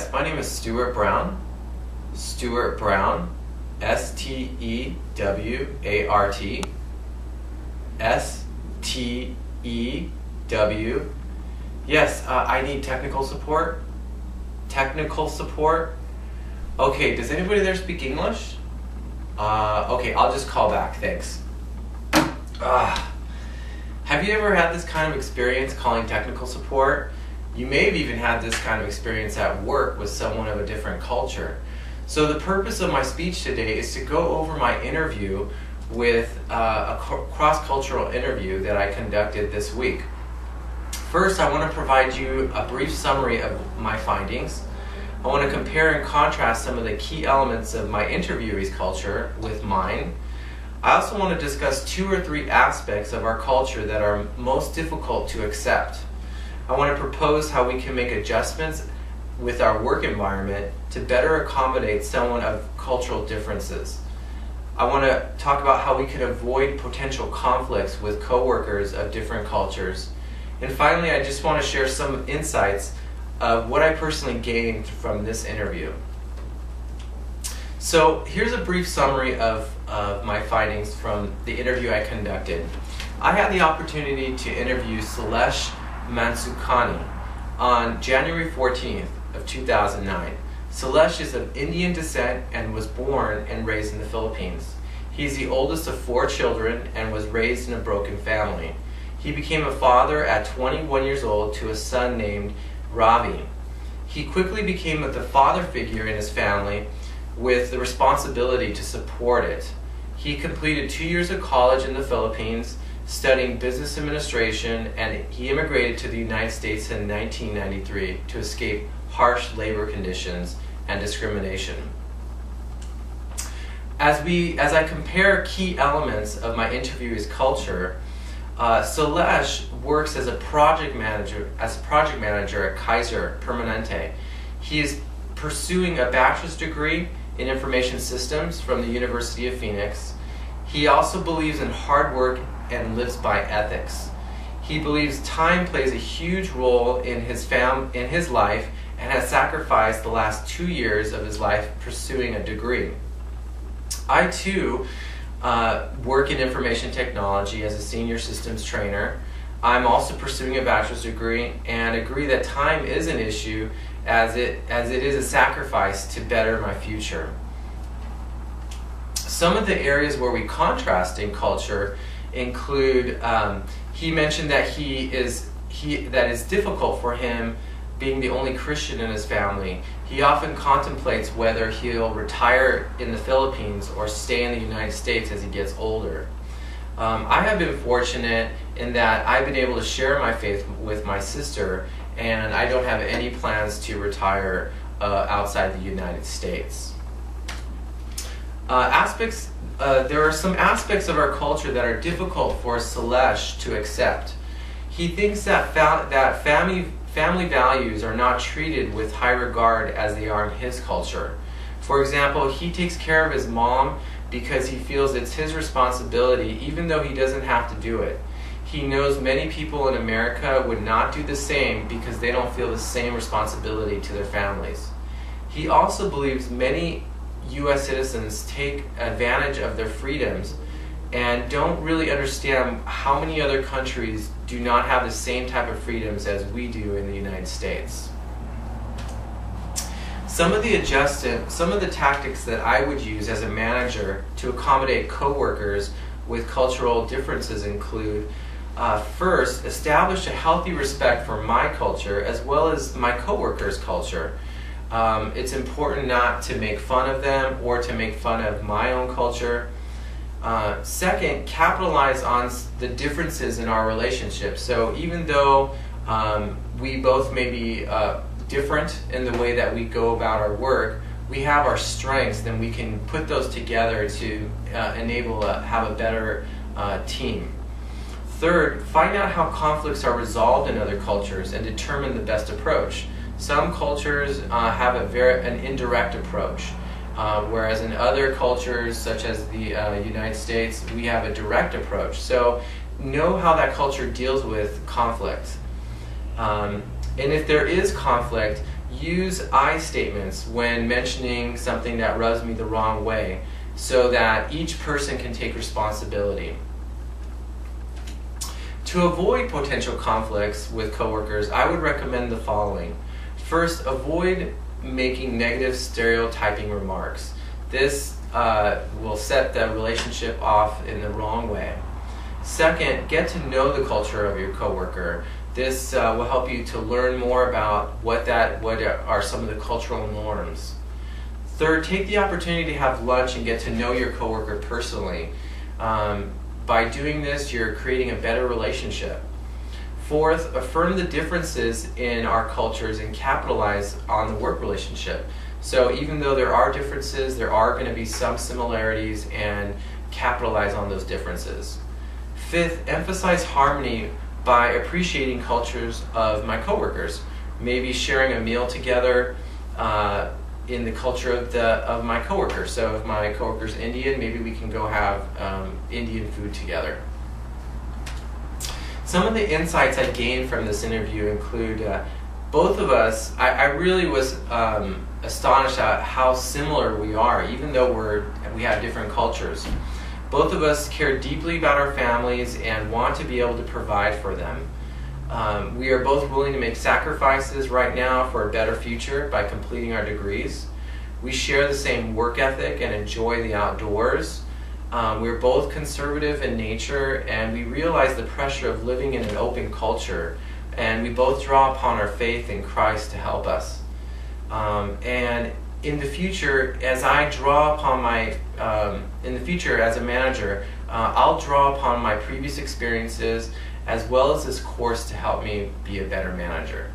My name is Stewart Brown. Stewart Brown, S-T-E-W-A-R-T. S-T-E-W. Yes, I need technical support. Technical support. Okay, does anybody there speak English? Okay, I'll just call back, thanks. Have you ever had this kind of experience calling technical support? You may have even had this kind of experience at work with someone of a different culture. So the purpose of my speech today is to go over my interview with a cross-cultural interview that I conducted this week. First, I want to provide you a brief summary of my findings. I want to compare and contrast some of the key elements of my interviewee's culture with mine. I also want to discuss 2 or 3 aspects of our culture that are most difficult to accept. I want to propose how we can make adjustments with our work environment to better accommodate someone of cultural differences. I want to talk about how we can avoid potential conflicts with coworkers of different cultures. And finally, I just want to share some insights of what I personally gained from this interview. So here's a brief summary of my findings from the interview I conducted. I had the opportunity to interview Silesh Mansukhani on January 14th of 2009. Silesh is of Indian descent and was born and raised in the Philippines. He's the oldest of 4 children and was raised in a broken family. He became a father at 21 years old to a son named Ravi. He quickly became the father figure in his family with the responsibility to support it. He completed 2 years of college in the Philippines, studying business administration, and he immigrated to the United States in 1993 to escape harsh labor conditions and discrimination. As I compare key elements of my interviewee's culture, Silesh works as a project manager at Kaiser Permanente. He is pursuing a bachelor's degree in information systems from the University of Phoenix. He also believes in hard work and lives by ethics. He believes time plays a huge role in his life and has sacrificed the last 2 years of his life pursuing a degree. I too work in information technology as a senior systems trainer. I'm also pursuing a bachelor's degree and agree that time is an issue as it is a sacrifice to better my future. Some of the areas where we contrast in culture include, he mentioned that that it's difficult for him being the only Christian in his family. He often contemplates whether he'll retire in the Philippines or stay in the United States as he gets older. I have been fortunate in that I've been able to share my faith with my sister, and I don't have any plans to retire outside the United States. There are some aspects of our culture that are difficult for Silesh to accept. He thinks that family values are not treated with high regard as they are in his culture. For example, he takes care of his mom because he feels it's his responsibility even though he doesn't have to do it. He knows many people in America would not do the same because they don't feel the same responsibility to their families. He also believes many U.S. citizens take advantage of their freedoms and don't really understand how many other countries do not have the same type of freedoms as we do in the United States. Some of the tactics that I would use as a manager to accommodate coworkers with cultural differences include, first, establish a healthy respect for my culture as well as my coworkers' culture. It's important not to make fun of them or to make fun of my own culture. Second, capitalize on the differences in our relationship. So even though we both may be different in the way that we go about our work, we have our strengths, then we can put those together to have a better team. Third, find out how conflicts are resolved in other cultures and determine the best approach. Some cultures have an indirect approach, whereas in other cultures, such as the United States, we have a direct approach. So know how that culture deals with conflict. And if there is conflict, use I statements when mentioning something that rubs me the wrong way so that each person can take responsibility. To avoid potential conflicts with coworkers, I would recommend the following. First, avoid making negative stereotyping remarks. This will set the relationship off in the wrong way. Second, get to know the culture of your coworker. This will help you to learn more about what are some of the cultural norms. Third, take the opportunity to have lunch and get to know your coworker personally. By doing this, you're creating a better relationship. Fourth, affirm the differences in our cultures and capitalize on the work relationship. So even though there are differences, there are going to be some similarities, and capitalize on those differences. Fifth, emphasize harmony by appreciating cultures of my coworkers. Maybe sharing a meal together in the culture of my coworker. So if my coworker's Indian, maybe we can go have Indian food together. Some of the insights I gained from this interview include both of us, I really was astonished at how similar we are, even though we have different cultures. Both of us care deeply about our families and want to be able to provide for them. We are both willing to make sacrifices right now for a better future by completing our degrees. We share the same work ethic and enjoy the outdoors. We're both conservative in nature, and we realize the pressure of living in an open culture, and we both draw upon our faith in Christ to help us. And in the future, as I draw upon in the future as a manager, I'll draw upon my previous experiences as well as this course to help me be a better manager.